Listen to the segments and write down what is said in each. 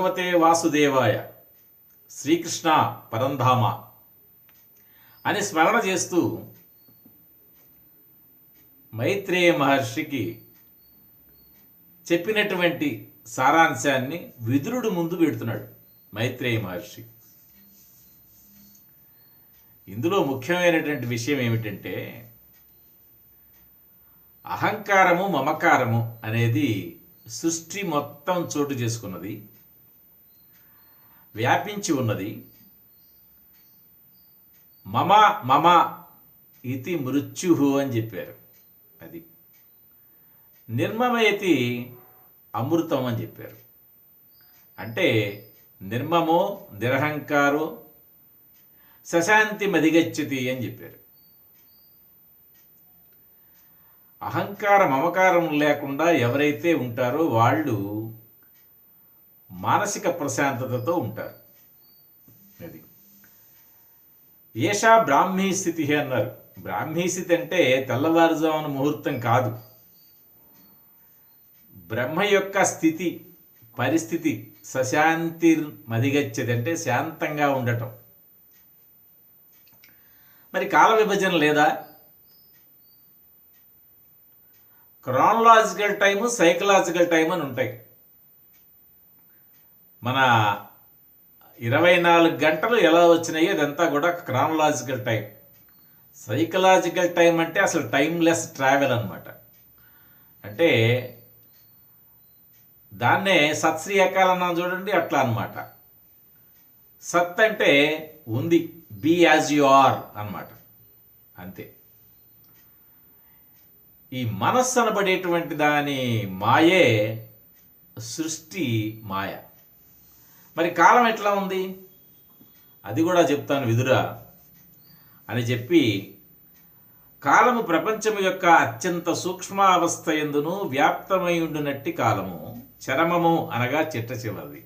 భగవతే వాసుదేవాయ, శ్రీకృష్ణ పరంధామ అని స్మరణ చేస్తూ మైత్రేయ మహర్షికి చెప్పినటువంటి సారాంశాన్ని విదురుడు ముందు పెడుతున్నాడు మైత్రేయ మహర్షి. ఇందులో ముఖ్యమైనటువంటి విషయం ఏమిటంటే, అహంకారము మమకారము అనేది సృష్టి మొత్తం చోటు చేసుకున్నది, వ్యాపించి ఉన్నది. మమ మమ ఇతి మృత్యు అని చెప్పారు. అది నిర్మమయతి అమృతం అని చెప్పారు. అంటే నిర్మమో నిరహంకారో శశాంతి మధిగచ్చతి అని చెప్పారు. అహంకార మమకారం లేకుండా ఎవరైతే ఉంటారో వాళ్ళు మానసిక ప్రశాంతతతో ఉంటారు. అది ఏషా బ్రాహ్మీ స్థితి అన్నారు. బ్రాహ్మీ స్థితి అంటే తెల్లవారుజామున ముహూర్తం కాదు. బ్రహ్మ యొక్క స్థితి, పరిస్థితి సశాంతి మధిగచ్చది అంటే శాంతంగా ఉండటం. మరి కాల విభజన లేదా? క్రానలాజికల్ టైము, సైకలాజికల్ టైం అని ఉంటాయి. మన 24 గంటలు ఎలా వచ్చినాయో అదంతా కూడా క్రానలాజికల్ టైం. సైకలాజికల్ టైం అంటే అసలు టైమ్లెస్ ట్రావెల్ అన్నమాట. అంటే దాన్నే సత్శ్రీ అకాల్ అన్నాం చూడండి, అట్లా అన్నమాట. సత్ అంటే ఉంది, బీ యాజ్ యు ఆర్ అన్నమాట, అంతే. ఈ మనస్సు అనబడేటువంటి దాని మాయే సృష్టి మాయ. మరి కాలం ఎట్లా ఉంది అది కూడా చెప్తాను విదురా అని చెప్పి, కాలము ప్రపంచము యొక్క అత్యంత సూక్ష్మావస్థ యందును వ్యాప్తమై ఉండునట్టి కాలము, చరమము అనగా చిట్ట చివరిది.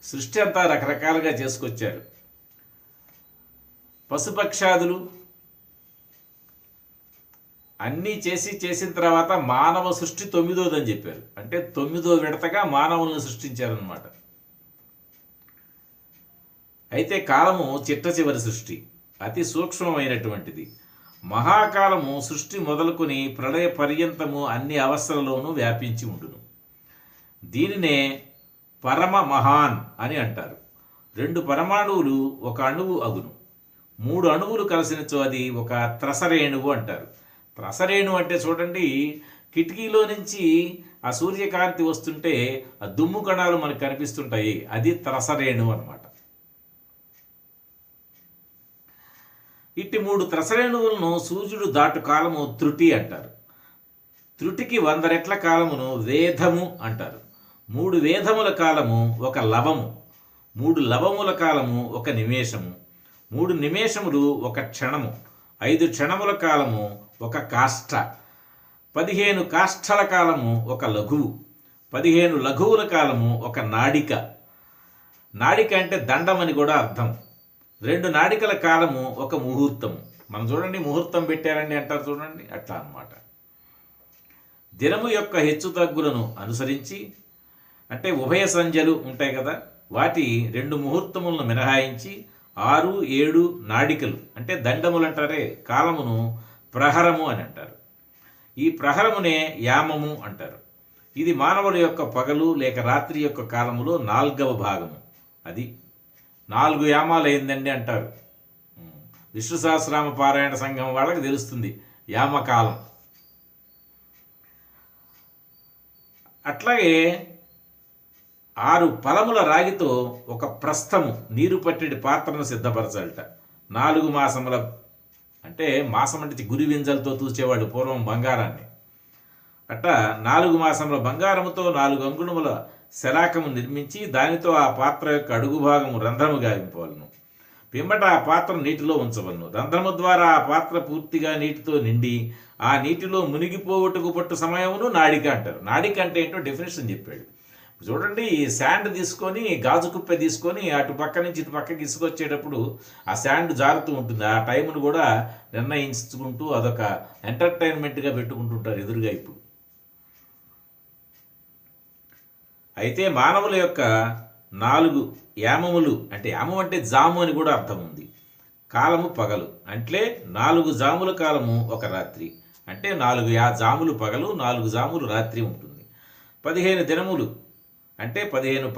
సృష్టి అంతా రకరకాలుగా చేసుకొచ్చారు. పశుపక్షాదులు అన్నీ చేసిన తర్వాత మానవ సృష్టి 9వదని చెప్పారు. అంటే 9వ విడతగా మానవులను సృష్టించారన్నమాట. అయితే కాలము చిట్ట చివరి సృష్టి, అతి సూక్ష్మమైనటువంటిది. మహాకాలము సృష్టి మొదలుకొని ప్రళయ పర్యంతము అన్ని అవస్థలలోనూ వ్యాపించి ఉండును. దీనినే పరమ మహాన్ అని అంటారు. 2 పరమాణువులు ఒక అణువు అగును. 3 అణువులు కలిసినచో అది ఒక త్రసరేణువు అంటారు. త్రసరేణు అంటే చూడండి, కిటికీలో నుంచి ఆ సూర్యకాంతి వస్తుంటే ఆ దుమ్ము కణాలు మనకు కనిపిస్తుంటాయి, అది త్రసరేణు అన్నమాట. ఇట్టి 3 త్రసరేణువులను సూర్యుడు దాటు కాలము త్రుటి అంటారు. త్రుటికి 100 రెట్ల కాలమును వేధము అంటారు. 3 వేధముల కాలము ఒక లవము, 3 లవముల కాలము ఒక నిమేషము, 3 నిమేషములు ఒక క్షణము, 5 క్షణముల కాలము ఒక కాష్ట, 15 కాష్ఠల కాలము ఒక లఘువు, 15 లఘువుల కాలము ఒక నాడిక. నాడిక అంటే దండమని కూడా అర్థం. 2 నాడికల కాలము ఒక ముహూర్తము. మనం చూడండి, ముహూర్తం పెట్టారండి అంటారు చూడండి, అట్లా అన్నమాట. దినము యొక్క హెచ్చు తగ్గులను అనుసరించి, అంటే ఉభయ సంధ్యలు ఉంటాయి కదా, వాటి 2 ముహూర్తములను మినహాయించి 6, 7 నాడికలు అంటే దండములు అంటారే, కాలమును ప్రహరము అని అంటారు. ఈ ప్రహరమునే యామము అంటారు. ఇది మానవుల యొక్క పగలు లేక రాత్రి యొక్క కాలములో 4వ భాగము. అది 4 యామాలు అయిందండి అంటారు. విష్ణు సహస్రనామ పారాయణ సంఘం వాళ్ళకి తెలుస్తుంది యామకాలం. అట్లాగే 6 పలముల రాగితో ఒక ప్రస్థము, నీరు పట్టెడి పాత్రను సిద్ధపరచాలట. 4 మాసముల అంటే మాసం అంటే గురివింజలతో తూచేవాడు పూర్వం బంగారాన్ని. అట్ట 4 మాసముల బంగారముతో 4 అంగుళముల శలాకము నిర్మించి దానితో ఆ పాత్ర యొక్క అడుగు భాగము రంధ్రము గావింపవలను. పిమ్మట ఆ పాత్ర నీటిలో ఉంచవలను. రంధ్రము ద్వారా ఆ పాత్ర పూర్తిగా నీటితో నిండి ఆ నీటిలో మునిగిపోవటకు పట్టు సమయమును నాడిక అంటారు. నాడిక అంటే ఏంటో డెఫినేషన్ చెప్పాడు. చూడండి, ఈ శాండ్ తీసుకొని, గాజు కుప్ప తీసుకొని అటు పక్క నుంచి ఇటు పక్కకి ఇసుకొచ్చేటప్పుడు ఆ శాండ్ జారుతూ ఉంటుంది. ఆ టైంను కూడా నిర్ణయించుకుంటూ అదొక ఎంటర్టైన్మెంట్గా పెట్టుకుంటుంటారు ఎదురుగా. ఇప్పుడు అయితే మానవుల యొక్క 4 యామములు, అంటే యామం అంటే జాము అని కూడా అర్థం ఉంది. కాలము పగలు అంటే 4 జాముల కాలము ఒక రాత్రి, అంటే 4 జాములు పగలు 4 జాములు రాత్రి ఉంటుంది. 15 దినములు అంటే 15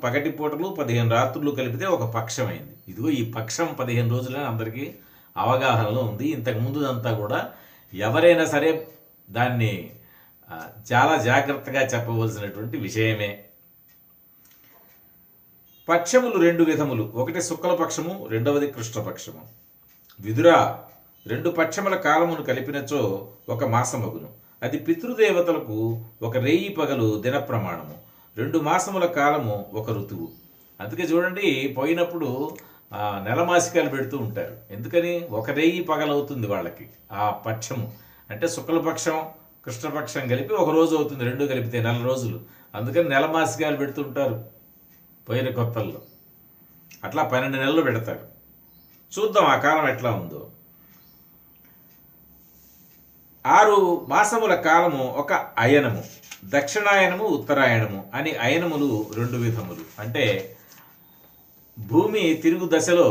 పగటి పూటలు 15 రాత్రులు కలిపితే ఒక పక్షమైంది. ఇదిగో ఈ పక్షం 15 రోజులని అందరికీ అవగాహనలో ఉంది. ఇంతకుముందు అంతా కూడా ఎవరైనా సరే దాన్ని చాలా జాగ్రత్తగా చెప్పవలసినటువంటి విషయమే. పక్షములు 2 విధములు, ఒకటి శుక్లపక్షము, రెండవది కృష్ణపక్షము. విదురా, 2 పక్షముల కాలమును కలిపినచో ఒక మాసమగును. అది పితృదేవతలకు ఒక రేయి పగలు దిన ప్రమాణము. 2 మాసముల కాలము ఒక ఋతువు. అందుకే చూడండి, పోయినప్పుడు నెలమాసికాలు పెడుతూ ఉంటారు. ఎందుకని? ఒక రేయి పగలవుతుంది వాళ్ళకి ఆ పక్షము. అంటే శుక్లపక్షం కృష్ణపక్షం కలిపి ఒక రోజు అవుతుంది, 2 కలిపితే 4 రోజులు. అందుకని నెలమాసికాలు పెడుతుంటారు పోయిన కొత్తల్లో. అట్లా 12 నెలలు పెడతారు. చూద్దాం ఆ కాలం ఎట్లా ఉందో. 6 మాసముల కాలము ఒక అయనము. దక్షిణాయనము ఉత్తరాయణము అని అయనములు 2 విధములు. అంటే భూమి తిరుగు దశలో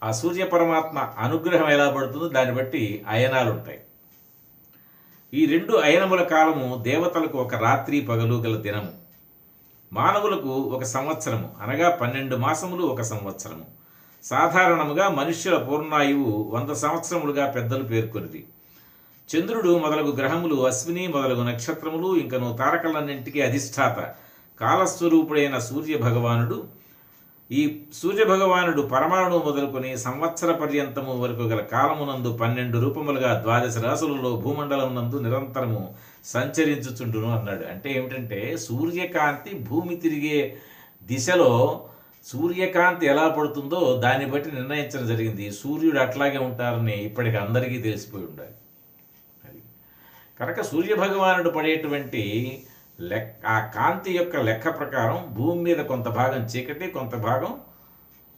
ఆ సూర్య పరమాత్మ అనుగ్రహం ఎలా పడుతుందో దాన్ని బట్టి అయనాలు ఉంటాయి. ఈ 2 అయనముల కాలము దేవతలకు ఒక రాత్రి పగలు గల దినము, మానవులకు ఒక సంవత్సరము, అనగా 12 మాసములు ఒక సంవత్సరము. సాధారణముగా మనుష్యుల పూర్ణాయువు 100 సంవత్సరములుగా పెద్దలు పేర్కొనిది. చంద్రుడు మొదలగు గ్రహములు, అశ్విని మొదలగు నక్షత్రములు, ఇంకను తారకలన్నింటికీ అధిష్టాత కాలస్వరూపుడైన సూర్యభగవానుడు. ఈ సూర్యభగవానుడు పరమాణువు మొదలుకొని సంవత్సర పర్యంతము వరకు గల కాలమునందు 12 రూపములుగా 12 రాశులలో భూమండలం నందు నిరంతరము సంచరించుచుండును అన్నాడు. అంటే ఏమిటంటే, సూర్యకాంతి భూమి తిరిగే దిశలో సూర్యకాంతి ఎలా పడుతుందో దాన్ని బట్టి నిర్ణయించడం జరిగింది. సూర్యుడు అట్లాగే ఉంటారని ఇప్పటికి అందరికీ తెలిసిపోయి ఉండాలి. అది కనుక సూర్యభగవానుడు పడేటువంటి ఆ కాంతి యొక్క లెక్క ప్రకారం భూమి మీద కొంత భాగం చీకటి, కొంత భాగం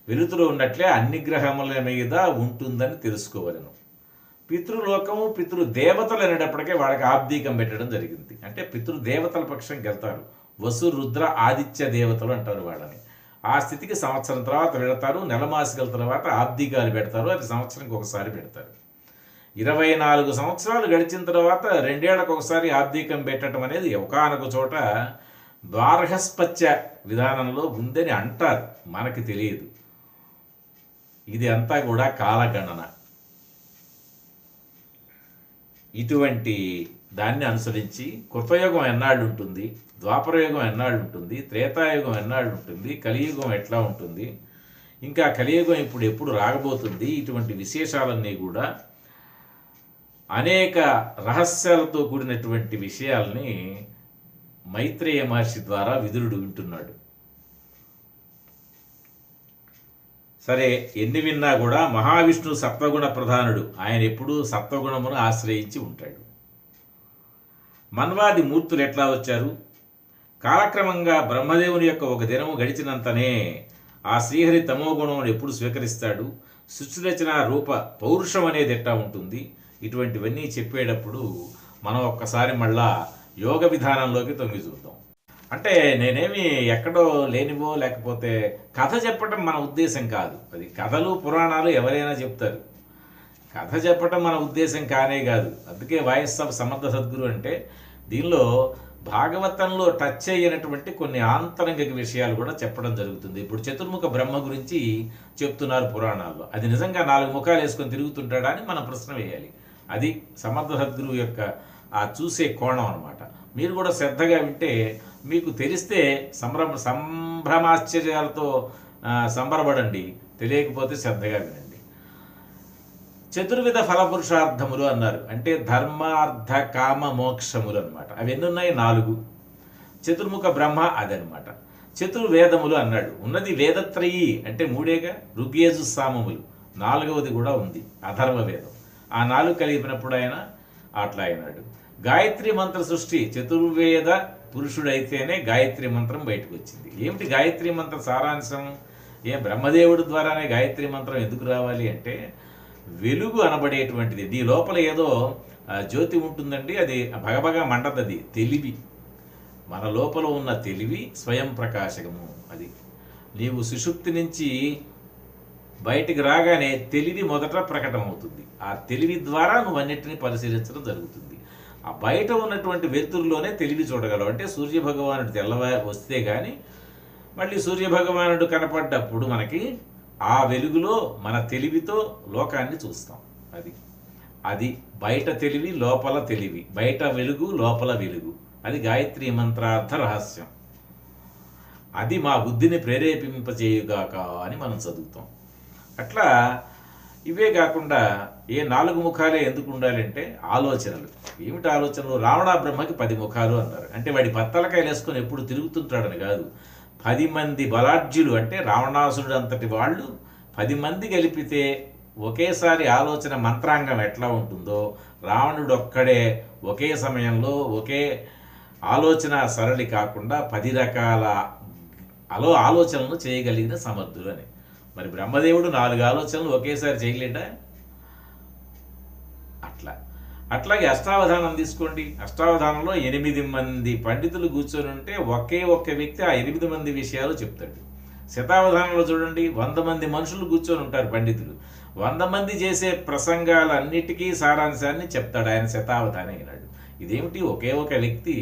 వెలుతురు ఉన్నట్లే అన్ని గ్రహముల మీద ఉంటుందని తెలుసుకోవలను. పితృలోకము పితృదేవతలు అనేటప్పటికే వాళ్ళకి ఆబ్దీకం పెట్టడం జరిగింది. అంటే పితృదేవతల పక్షం వెళ్తారు. వసు రుద్ర ఆదిత్య దేవతలు అంటారు వాళ్ళని. ఆ స్థితికి సంవత్సరం తర్వాత వెళతారు. నెలమాసికల తర్వాత ఆబ్దీకాలు పెడతారు. అది సంవత్సరానికి ఒకసారి పెడతారు. 24 సంవత్సరాలు గడిచిన తర్వాత 2 ఏళ్లకు ఒకసారి ఆబ్దీకం పెట్టడం అనేది ఒకానొక చోట ద్వార్హస్పత్య విధానంలో ఉందని అంటారు, మనకి తెలియదు. ఇది అంతా కూడా కాలగణన. ఇటువంటి దాన్ని అనుసరించి కృతయుగం ఎన్నాళ్ళు ఉంటుంది, ద్వాపరయుగం ఎన్నాళ్ళు ఉంటుంది, త్రేతాయుగం ఎన్నాళ్ళు ఉంటుంది, కలియుగం ఎట్లా ఉంటుంది, ఇంకా కలియుగం ఎప్పుడు రాగబోతుంది, ఇటువంటి విశేషాలన్నీ కూడా అనేక రహస్యాలతో కూడినటువంటి విషయాల్ని మైత్రేయ మహర్షి ద్వారా విదురుడు వింటున్నాడు. సరే, ఎన్ని విన్నా కూడా మహావిష్ణు సత్వగుణ ప్రధానుడు. ఆయన ఎప్పుడూ సత్వగుణమును ఆశ్రయించి ఉంటాడు. మన్వాది మూర్తులు ఎట్లా వచ్చారు? కాలక్రమంగా బ్రహ్మదేవుని యొక్క ఒక దినము గడిచినంతనే ఆ శ్రీహరి తమోగుణమును ఎప్పుడు స్వీకరిస్తాడు? సృష్టిరచన రూప పౌరుషం అనేది ఎట్లా ఉంటుంది? ఇటువంటివన్నీ చెప్పేటప్పుడు మనం ఒక్కసారి మళ్ళా యోగ విధానంలోకి తొంగి చూద్దాం. అంటే నేనేమి ఎక్కడో లేనివో లేకపోతే కథ చెప్పటం మన ఉద్దేశం కాదు. అది కథలు పురాణాలు ఎవరైనా చెప్తారు. కథ చెప్పటం మన ఉద్దేశం కానే కాదు. అందుకే వాయిస్ ఆఫ్ సమర్థ సద్గురు అంటే దీనిలో భాగవతంలో టచ్ అయినటువంటి కొన్ని ఆంతరంగిక విషయాలు కూడా చెప్పడం జరుగుతుంది. ఇప్పుడు చతుర్ముఖ బ్రహ్మ గురించి చెప్తున్నారు పురాణాల్లో. అది నిజంగా 4 ముఖాలు వేసుకొని తిరుగుతుంటాడా అని మనం ప్రశ్న వేయాలి. అది సమర్థ సద్గురువు యొక్క ఆ చూసే కోణం అనమాట. మీరు కూడా శ్రద్ధగా వింటే మీకు తెలిస్తే సంభ్రమాశ్చర్యాలతో సంబరపడండి, తెలియకపోతే శ్రద్ధగా వినండి. చతుర్విధ ఫలపురుషార్థములు అన్నారు. అంటే ధర్మార్థ కామ మోక్షములు అనమాట. అవి ఎన్ని ఉన్నాయి? 4. చతుర్ముఖ బ్రహ్మ అదనమాట. చతుర్వేదములు అన్నాడు. ఉన్నది వేదత్రయీ అంటే 3 ఋగ్యజు సామములు. 4వది కూడా ఉంది, అధర్వ వేదం. ఆ 4 కలిపినప్పుడు ఆయన అట్లా అయినాడు. గాయత్రి మంత్ర సృష్టి చతుర్వేద పురుషుడైతేనే గాయత్రి మంత్రం బయటకు వచ్చింది. ఏమిటి గాయత్రి మంత్ర సారాంశం? బ్రహ్మదేవుడి ద్వారానే గాయత్రి మంత్రం ఎందుకు రావాలి అంటే, వెలుగు అనబడేటువంటిది దీ లోపల ఏదో జ్యోతి ఉంటుందండి. అది భగభగ మండదది తెలివి. మన లోపల ఉన్న తెలివి స్వయం ప్రకాశకము. అది నీవు సుషుప్తి నుంచి బయటికి రాగానే తెలివి మొదట ప్రకటమవుతుంది. ఆ తెలివి ద్వారా నువ్వు అన్నిటిని పరిశీలించడం జరుగుతుంది. ఆ బయట ఉన్నటువంటి వెలుతురులోనే తెలివి చూడగలవు. అంటే సూర్యభగవానుడు తెల్లవారి వస్తే కానీ మళ్ళీ సూర్యభగవానుడు కనపడ్డప్పుడు మనకి ఆ వెలుగులో మన తెలివితో లోకాన్ని చూస్తాం. అది అది బయట తెలివి, లోపల తెలివి, బయట వెలుగు, లోపల వెలుగు. అది గాయత్రి మంత్రార్థ రహస్యం. అది మా బుద్ధిని ప్రేరేపింపచేయుగాక అని మనం చదువుతాం. అట్లా ఇవే కాకుండా ఏ 4 ముఖాలే ఎందుకు ఉండాలంటే ఆలోచనలు. ఏమిటి ఆలోచనలు? రావణ బ్రహ్మకి 10 ముఖాలు అన్నారు. అంటే వాడి బత్తలకాయలు వేసుకొని ఎప్పుడు తిరుగుతుంటాడని కాదు. 10 మంది బలాఢ్యులు అంటే రావణాసురుడు అంతటి వాళ్ళు 10 మంది కలిపితే ఒకేసారి ఆలోచన మంత్రాంగం ఎట్లా ఉంటుందో రావణుడు ఒక్కడే ఒకే సమయంలో ఒకే ఆలోచన సరళి కాకుండా 10 రకాల ఆలోచనలు చేయగలిగిన సమర్థులు అని. మరి బ్రహ్మదేవుడు 4 ఆలోచనలు ఒకేసారి చేయలేడా? అట్లాగే అష్టావధానం తీసుకోండి. అష్టావధానంలో 8 మంది పండితులు కూర్చొని ఉంటే ఒక్క వ్యక్తి ఆ 8 మంది విషయాలు చెప్తాడు. శతావధానంలో చూడండి, 100 మంది మనుషులు కూర్చొని ఉంటారు పండితులు. 100 మంది చేసే ప్రసంగాలన్నిటికీ సారాంశాన్ని చెప్తాడు. ఆయన శతావధాని అయినాడు. ఇదేమిటి? ఒక వ్యక్తి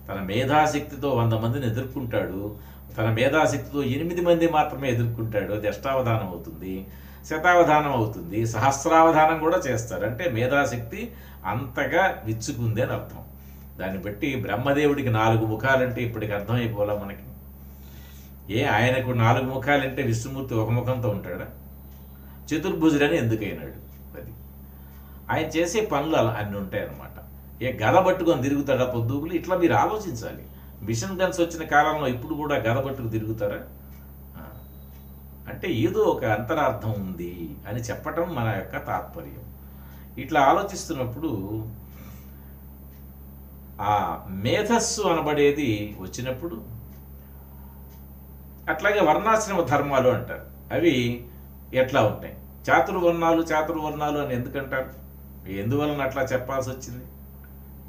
తన మేధాశక్తితో 100 మందిని ఎదుర్కొంటాడు. తన మేధాశక్తితో 8 మంది మాత్రమే ఎదుర్కొంటాడు. అది అష్టావధానం అవుతుంది. శతావధానం అవుతుంది. సహస్రావధానం కూడా చేస్తారు. అంటే మేధాశక్తి అంతగా విచ్చుకుంది అని అర్థం. దాన్ని బట్టి బ్రహ్మదేవుడికి 4 ముఖాలంటే ఇప్పటికి అర్థమైపోలా మనకి. ఆయనకు 4 ముఖాలంటే విష్ణుమూర్తి ఒక ముఖంతో ఉంటాడా? చతుర్భుజుడని ఎందుకైనాడు? అది ఆయన చేసే పనులు అన్నీ ఉంటాయి అన్నమాట. గద పట్టుకొని తిరుగుతాడా పొద్దుగులు? ఇట్లా మీరు ఆలోచించాలి. మిషన్ గన్స్ వచ్చిన కాలంలో ఇప్పుడు కూడా గద పట్టుకు తిరుగుతారా? అంటే ఏదో ఒక అంతరార్థం ఉంది అని చెప్పటం మన యొక్క తాత్పర్యం. ఇట్లా ఆలోచిస్తున్నప్పుడు ఆ మేధస్సు అనబడేది వచ్చినప్పుడు, అట్లాగే వర్ణాశ్రమ ధర్మాలు అంటారు. అవి ఎట్లా ఉంటాయి? చాతుర్వర్ణాలు అని ఎందుకంటారు? ఎందువలన అట్లా చెప్పాల్సి వచ్చింది?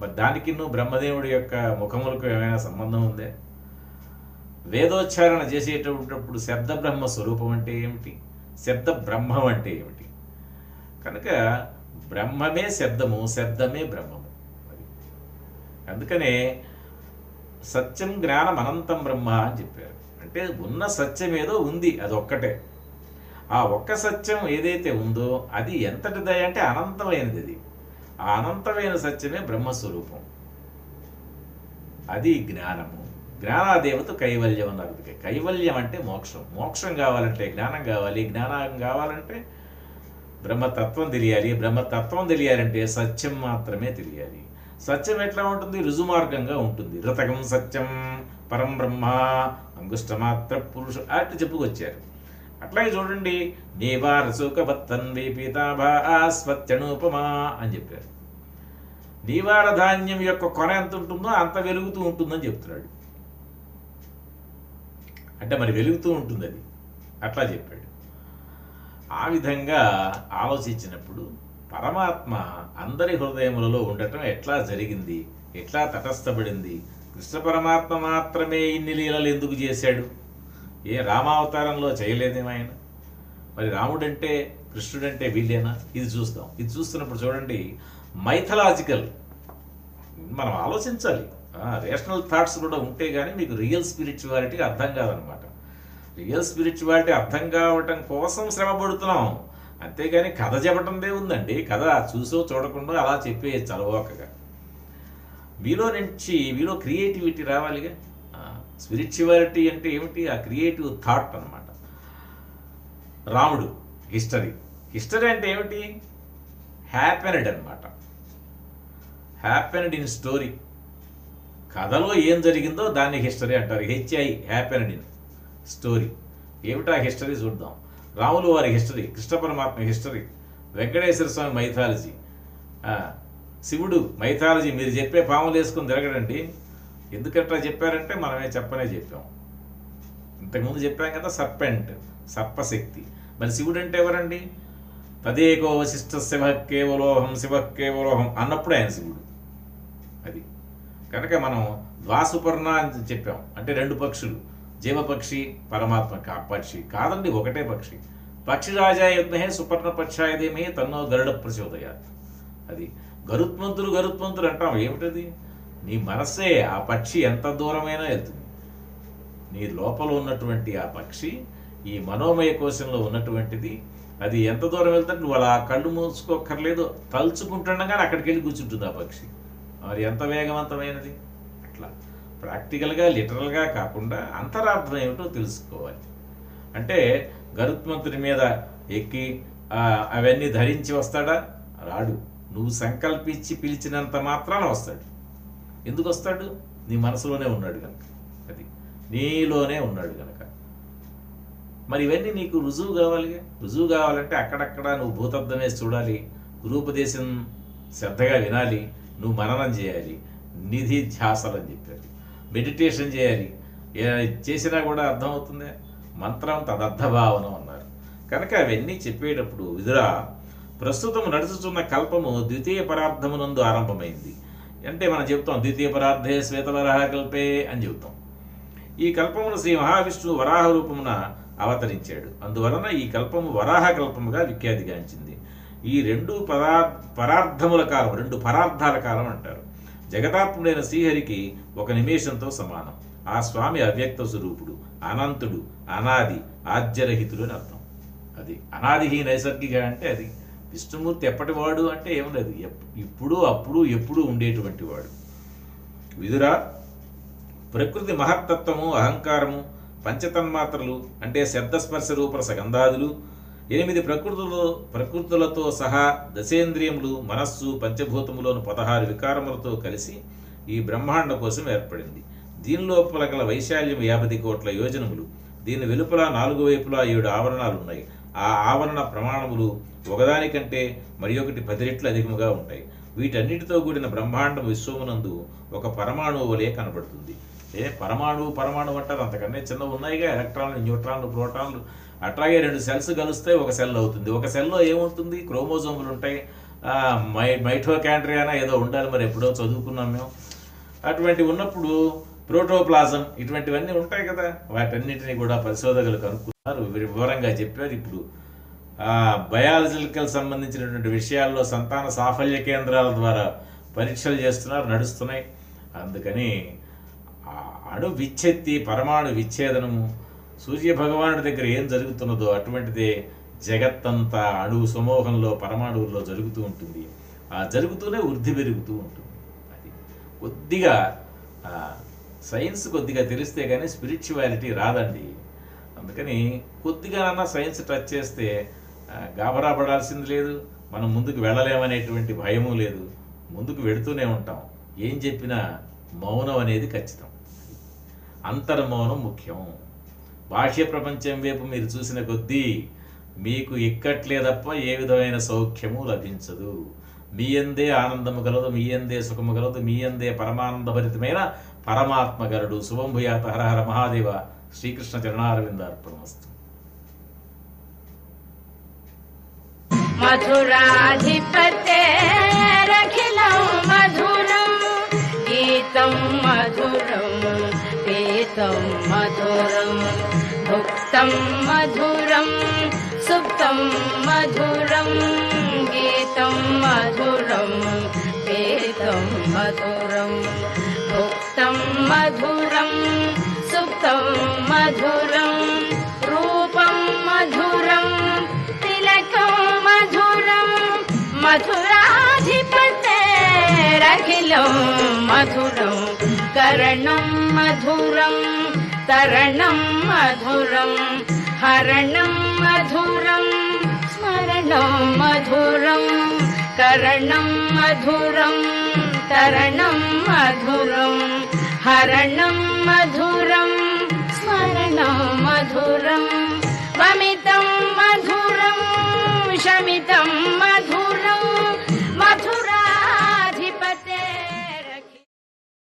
మరి దానికి బ్రహ్మదేవుడి యొక్క ముఖములకు ఏమైనా సంబంధం ఉందే? వేదోచ్చారణ చేసేటప్పుడు శబ్ద బ్రహ్మ స్వరూపం అంటే ఏమిటి? శబ్ద బ్రహ్మం అంటే ఏమిటి? కనుక బ్రహ్మమే శబ్దము, శబ్దమే బ్రహ్మము. అందుకనే సత్యం జ్ఞానం అనంతం బ్రహ్మ అని చెప్పారు. అంటే ఉన్న సత్యం ఏదో ఉంది, అది ఒక్కటే. ఆ ఒక్క సత్యం ఏదైతే ఉందో అది ఎంతటిది అంటే అనంతమైనది. అది ఆ అనంతమైన సత్యమే బ్రహ్మస్వరూపం. అది జ్ఞానము. జ్ఞానాదేవత కైవల్యం అన్నారు. కైవల్యం అంటే మోక్షం. మోక్షం కావాలంటే జ్ఞానం కావాలి. జ్ఞానం కావాలంటే బ్రహ్మతత్వం తెలియాలి. బ్రహ్మతత్వం తెలియాలంటే సత్యం మాత్రమే తెలియాలి. సత్యం ఎట్లా ఉంటుంది? రుజుమార్గంగా ఉంటుంది. ఋతకం సత్యం పరం బ్రహ్మ అంగుష్టమాత్ర పురుష అట్లా చెప్పుకొచ్చారు. అట్లాగే చూడండి, నీవారసుకవత్తన్వి పీతాభాస్వత్యనూపమా అని చెప్పారు. నీవార ధాన్యం యొక్క కొన ఎంత ఉంటుందో అంత వెలుగుతూ ఉంటుందని చెప్తున్నాడు. అంటే మరి వెలుగుతూ ఉంటుంది అది. అట్లా చెప్పాడు. ఆ విధంగా ఆలోచించినప్పుడు పరమాత్మ అందరి హృదయములలో ఉండటం ఎట్లా జరిగింది? ఎట్లా తటస్థపడింది? కృష్ణ పరమాత్మ మాత్రమే ఇన్ని లీలలు ఎందుకు చేశాడు? రామావతారంలో చేయలేదేమైనా? మరి రాముడంటే కృష్ణుడంటే వీళ్ళేనా? ఇది చూస్తాం. ఇది చూస్తున్నప్పుడు చూడండి, మైథలాజికల్ మనం ఆలోచించాలి. రేషనల్ థాట్స్ కూడా ఉంటే కానీ మీకు రియల్ స్పిరిచువాలిటీ అర్థం కాదనమాట. రియల్ స్పిరిచువాలిటీ అర్థం కావటం కోసం శ్రమ పడుతున్నాం. అంతేగాని కథ చెప్పటందే ఉందండి. కథ చూసో చూడకుండా అలా చెప్పేయచ్చు అలవోకగా. మీలో క్రియేటివిటీ రావాలిగా. స్పిరిచువాలిటీ అంటే ఏమిటి? ఆ క్రియేటివ్ థాట్ అనమాట. రాముడు హిస్టరీ అంటే ఏమిటి? హ్యాపెనడ్ అనమాట. హ్యాపెనడ్ ఇన్ స్టోరీ. కథలో ఏం జరిగిందో దాన్ని హిస్టరీ అంటారు. హ్యాపెనడ్ ఇన్ స్టోరీ. ఏమిటా హిస్టరీ చూద్దాం. రాములు వారి హిస్టరీ, కృష్ణ పరమాత్మ హిస్టరీ, వెంకటేశ్వర స్వామి మైథాలజీ, శివుడు మైథాలజీ. మీరు చెప్పే పాములు వేసుకొని తిరగడండి. ఎందుకట్లా చెప్పారంటే మనమే చెప్పాం. ఇంతకుముందు చెప్పాం కదా, సర్పశక్తి. మరి శివుడు అంటే ఎవరండి? తదేకో వశిష్ఠ శివ కేవలోహం అన్నప్పుడు ఆయన శివుడు. అది కనుక మనం ద్వాసుపర్ణ అని చెప్పాం. అంటే 2 పక్షులు. జీవపక్షి పరమాత్మ పక్షి కాదండి, ఒకటే పక్షి. పక్షిరాజా యజ్ఞే సుపర్ణ పక్షాయదేమే తన్నో గరుడ ప్రచోదయాత్. అది గరుత్మంతులు అంటాం. ఏమిటది? నీ మనస్సే ఆ పక్షి ఎంత దూరమైనా వెళ్తుంది. నీ లోపల ఉన్నటువంటి ఆ పక్షి ఈ మనోమయ కోశంలో ఉన్నటువంటిది, అది ఎంత దూరం వెళ్తుంటే నువ్వు అలా కళ్ళు మూసుకోక్కర్లేదు, తలుచుకుంటుండగానే అక్కడికి వెళ్ళి కూర్చుంటుంది ఆ పక్షి. మరి ఎంత వేగవంతమైనది! అట్లా ప్రాక్టికల్గా లిటరల్గా కాకుండా అంతరార్థం ఏమిటో తెలుసుకోవాలి. అంటే గరుత్మంతుడి మీద ఎక్కి అవన్నీ ధరించి వస్తాడా? రాడు. నువ్వు సంకల్పించి పిలిచినంత మాత్రాన వస్తాడు. ఎందుకు వస్తాడు? నీ మనసులోనే ఉన్నాడు కనుక, అది నీలోనే ఉన్నాడు కనుక. మరి ఇవన్నీ నీకు రుజువు కావాలిగా. రుజువు కావాలంటే అక్కడక్కడ నువ్వు భూతద్దం వేసి చూడాలి, గురూపదేశం శ్రద్ధగా వినాలి, నువ్వు మననం చేయాలి, నిధి ధ్యాసలు అని చెప్పారు, మెడిటేషన్ చేయాలి. చేసినా కూడా అర్థమవుతుంది. మంత్రం తదర్థభావనం అన్నారు. కనుక అవన్నీ చెప్పేటప్పుడు విదురా, ప్రస్తుతం నడుచుతున్న కల్పము ద్వితీయ పరార్థమునందు ఆరంభమైంది. అంటే మనం చెప్తాం ద్వితీయ పరార్థే శ్వేతవరాహ కల్పే అని చెబుతాం. ఈ కల్పమును శ్రీ మహావిష్ణువు వరాహ రూపమున అవతరించాడు. అందువలన ఈ కల్పము వరాహ కల్పముగా విఖ్యాతిగాంచింది. ఈ రెండు పరార్థముల కాలం, రెండు పరార్థాల కాలం అంటారు. జగదాత్ముడైన శ్రీహరికి ఒక నిమేషంతో సమానం. ఆ స్వామి అవ్యక్త స్వరూపుడు, అనంతుడు, అనాది, ఆద్యరహితుడు అని అర్థం. అది అనాది నైసర్గిక అంటే అది. విష్ణుమూర్తి ఎప్పటివాడు అంటే ఏం లేదు, ఇప్పుడు అప్పుడు ఎప్పుడు ఉండేటువంటి వాడు. విదురా, ప్రకృతి మహత్తత్వము, అహంకారము, పంచతన్మాత్రలు అంటే శబ్దస్పర్శ రూపరస గంధాదులు, 8 ప్రకృతులతో సహా దశేంద్రియములు, మనస్సు, పంచభూతములోను 16 వికారములతో కలిసి ఈ బ్రహ్మాండ కోసం ఏర్పడింది. దీనిలోపల గల వైశాల్యం 50 కోట్ల యోజనములు. దీని వెలుపల 4 వైపులా 7 ఆవరణాలు ఉన్నాయి. ఆ ఆవరణ ప్రమాణములు ఒకదానికంటే మరి ఒకటి 10 రెట్లు అధికముగా ఉంటాయి. వీటన్నిటితో కూడిన బ్రహ్మాండం విశ్వమునందు ఒక పరమాణువు వలె కనబడుతుంది. పరమాణువు అంటారు, అంతకన్నా చిన్నవి ఉన్నాయిగా, ఎలక్ట్రాన్లు, న్యూట్రాన్లు, ప్రోటాన్లు. అట్లాగే 2 సెల్స్ కలుస్తాయి, ఒక సెల్ అవుతుంది. ఒక సెల్లో ఏముంటుంది? క్రోమోజోములు ఉంటాయి, మైటోకాండ్రియానా ఏదో ఉండాలి, మరి ఎప్పుడో చదువుకున్నాం మేము. అటువంటి ఉన్నప్పుడు ప్రోటోప్లాజం ఇటువంటివన్నీ ఉంటాయి కదా. వాటన్నిటిని కూడా పరిశోధకులు కనుక్కున్నారు, వివరంగా చెప్పారు. ఇప్పుడు బయాలజికల్ సంబంధించినటువంటి విషయాల్లో సంతాన సాఫల్య కేంద్రాల ద్వారా పరీక్షలు చేస్తున్నారు, నడుస్తున్నాయి. అందుకని అణు విచ్ఛెత్తి, పరమాణు విచ్ఛేదనము, సూర్య భగవానుడి దగ్గర ఏం జరుగుతున్నదో అటువంటిదే జగత్తంతా అణువు సమూహంలో, పరమాణువుల్లో జరుగుతూ ఉంటుంది. ఆ జరుగుతూనే వృద్ధి పెరుగుతూ ఉంటుంది. అది కొద్దిగా సైన్స్ కొద్దిగా తెలిస్తే కానీ స్పిరిచువాలిటీ రాదండి. అందుకని కొద్దిగానన్నా సైన్స్ టచ్ చేస్తే గాబరా పడాల్సింది లేదు, మనం ముందుకు వెళ్ళలేమనేటువంటి భయము లేదు, ముందుకు వెళుతూనే ఉంటాం. ఏం చెప్పినా మౌనం అనేది ఖచ్చితం. అంతర్మౌనం ముఖ్యం. బాహ్య ప్రపంచం వైపు మీరు చూసిన కొద్దీ మీకు ఇక్కట్లే తప్ప ఏ విధమైన సౌఖ్యము లభించదు. మీ యందే ఆనందము కలదు, మీ యందే సుఖము కలదు, మీ యందే పరమానందభరితమైన పరమాత్మ గరుడు. శుభంభూయాత. హర హర మహాదేవ. శ్రీకృష్ణ చరణారవిందార్పణమస్తు. మధురాధిపతేరఖిలం మధురం గీతం మధురం పీతం మధురం భుక్తం మధురం సుప్తం మధురం గీతం మధురం పీతం మధురం భుక్తం మధురం సుప్తం మధురం రూపం మధురం తిలకం మధురం మధురాధిపతేరఖిలం మధురం కరణం మధురం తరణం మధురం హరణం మధురం స్మరణం మధురం కరణం మధురం తరణం మధురం హరణం మధురం స్మరణం మధురం వమితం మధురం శమితం మధురం